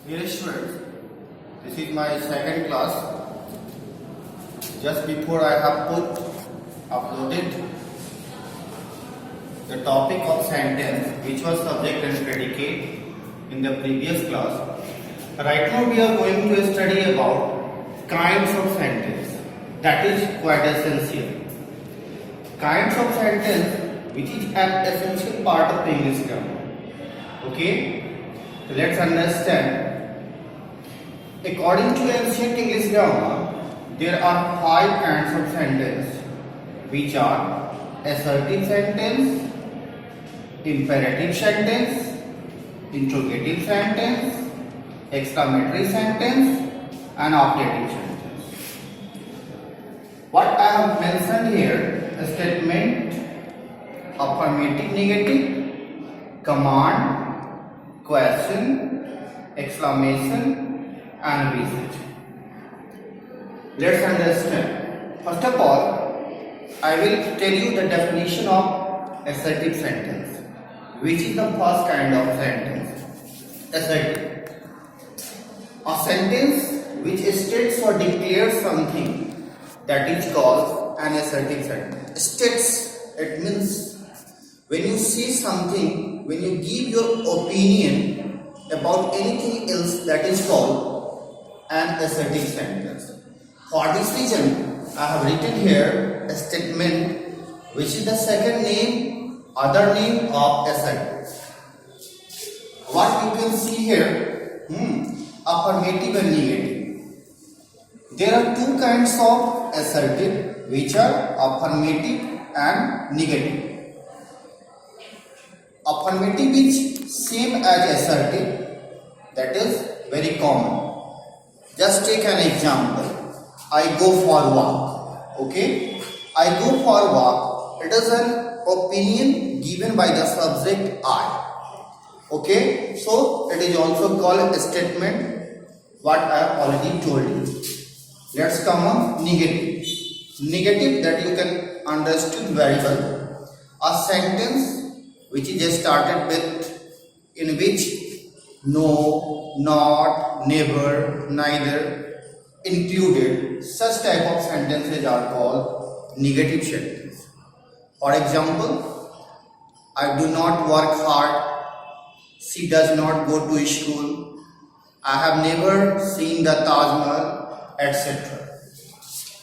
Dear students, this is my second class. Just before I have uploaded the topic of sentence, which was subject and predicate in the previous class. Right now we are going to study about kinds of sentence. That is quite essential. Kinds of sentence, which is an essential part of the English grammar. Okay, so let's understand. According to ancient English grammar, there are 5 kinds of sentence, which are assertive sentence, imperative sentence, interrogative sentence, exclamatory sentence, and optative sentence. What I have mentioned here: a statement, affirmative, negative, command, question, exclamation, and research. Let's understand. First of all, I will tell you the definition of assertive sentence, which is the first kind of sentence. Assertive. A sentence which states or declares something, that is called an assertive sentence. States, it means when you say something, when you give your opinion about anything else, that is called an assertive sentence. For this reason, I have written here a statement which is the second name, other name of assertive. What you can see here, affirmative and negative. There are 2 kinds of assertive, which are affirmative and negative. Affirmative is same as assertive, that is very common. Just take an example. I go for walk. Okay, I go for walk. It is an opinion given by the subject I. Okay, so it is also called a statement, what I have already told you. Let's come on negative. Negative, that you can understood very well. A sentence which is started with, in which no, not, never, neither, included, such type of sentences are called negative sentence. For example, I do not work hard, she does not go to school, I have never seen the Taj Mahal, etc.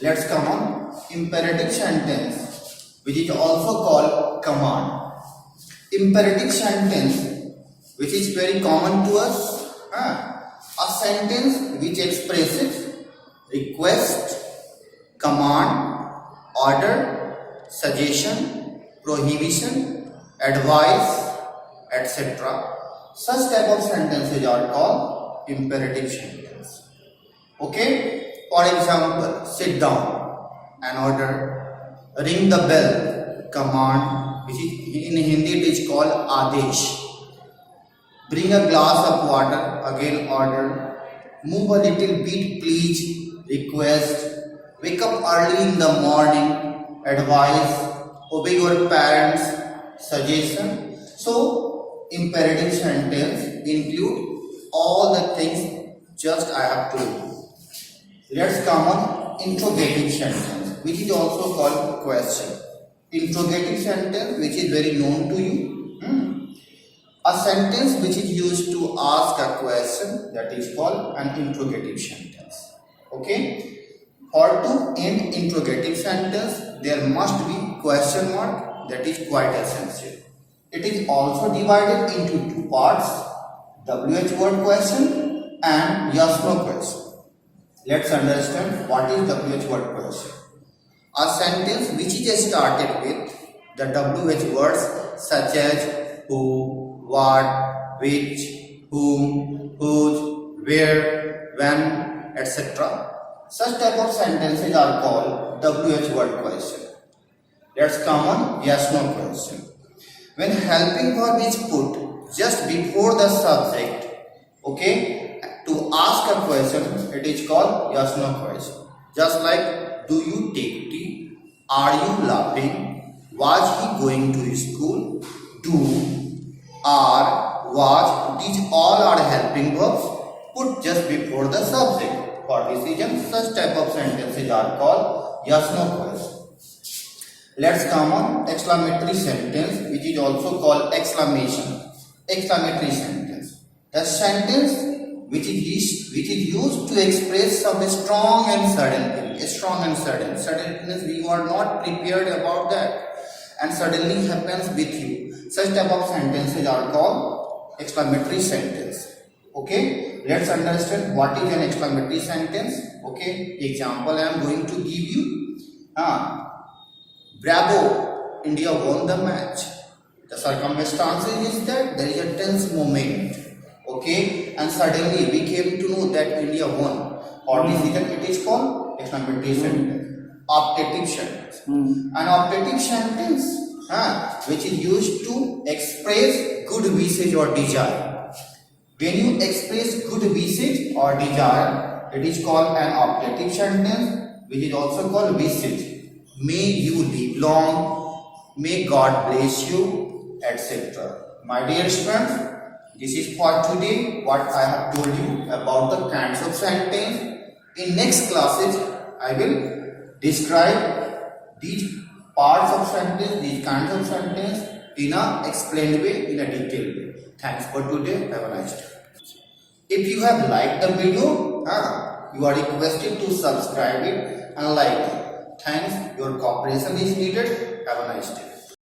Let's come on imperative sentence, which is also called command. Imperative sentence, which is very common to us, a sentence which expresses request, command, order, suggestion, prohibition, advice, etc. Such type of sentences are called imperative sentence. Okay, for example, sit down, an order, ring the bell, command, which is in Hindi it is called adesh. Bring a glass of water, again order. Move a little bit, please, request. Wake up early in the morning, advice. Obey your parents, suggestion. So, imperative sentence include all the things just I have told you. Let's come on interrogative sentence, which is also called question. Interrogative sentence, which is very known to you. A sentence which is used to ask a question, that is called an interrogative sentence. Okay. For to end interrogative sentence, there must be question mark, that is quite essential. It is also divided into 2 parts, WH word question and yes no question. Let's understand what is WH word question. A sentence which is started with the WH words such as who, what, which, whom, whose, where, when, etc. Such type of sentences are called WH word question. Let's come on yes no question. When helping verb is put just before the subject, okay, to ask a question, it is called yes no question. Just like, do you take tea? Are you laughing? Was he going to school? Do, are, was, these all are helping verbs put just before the subject. For this reason, such type of sentences are called yes/no questions. Let's come on exclamatory sentence, which is also called exclamation. Exclamatory sentence. The sentence which is used to express some strong and sudden thing. Strong and sudden. Sudden means we were not prepared about that, and suddenly happens with you. Such type of sentences are called exclamatory sentence. Okay, let's understand what is an exclamatory sentence. Okay, example I am going to give you. Bravo, India won the match. The circumstances is that there is a tense moment. Okay, and suddenly we came to know that India won. For this reason, it is called exclamatory sentence. Optative sentence. An optative sentence, which is used to express good wishes or desire. When you express good wishes or desire, it is called an optative sentence, which is also called wishes. May you live long, may God bless you, etc. My dear students, this is for today what I have told you about the kinds of sentence. In next classes, I will describe these parts of sentence, these kinds of sentence in a explained way, in a detailed way. Thanks for today. Have a nice day. If you have liked the video, you are requested to subscribe it and like it. Thanks. Your cooperation is needed. Have a nice day.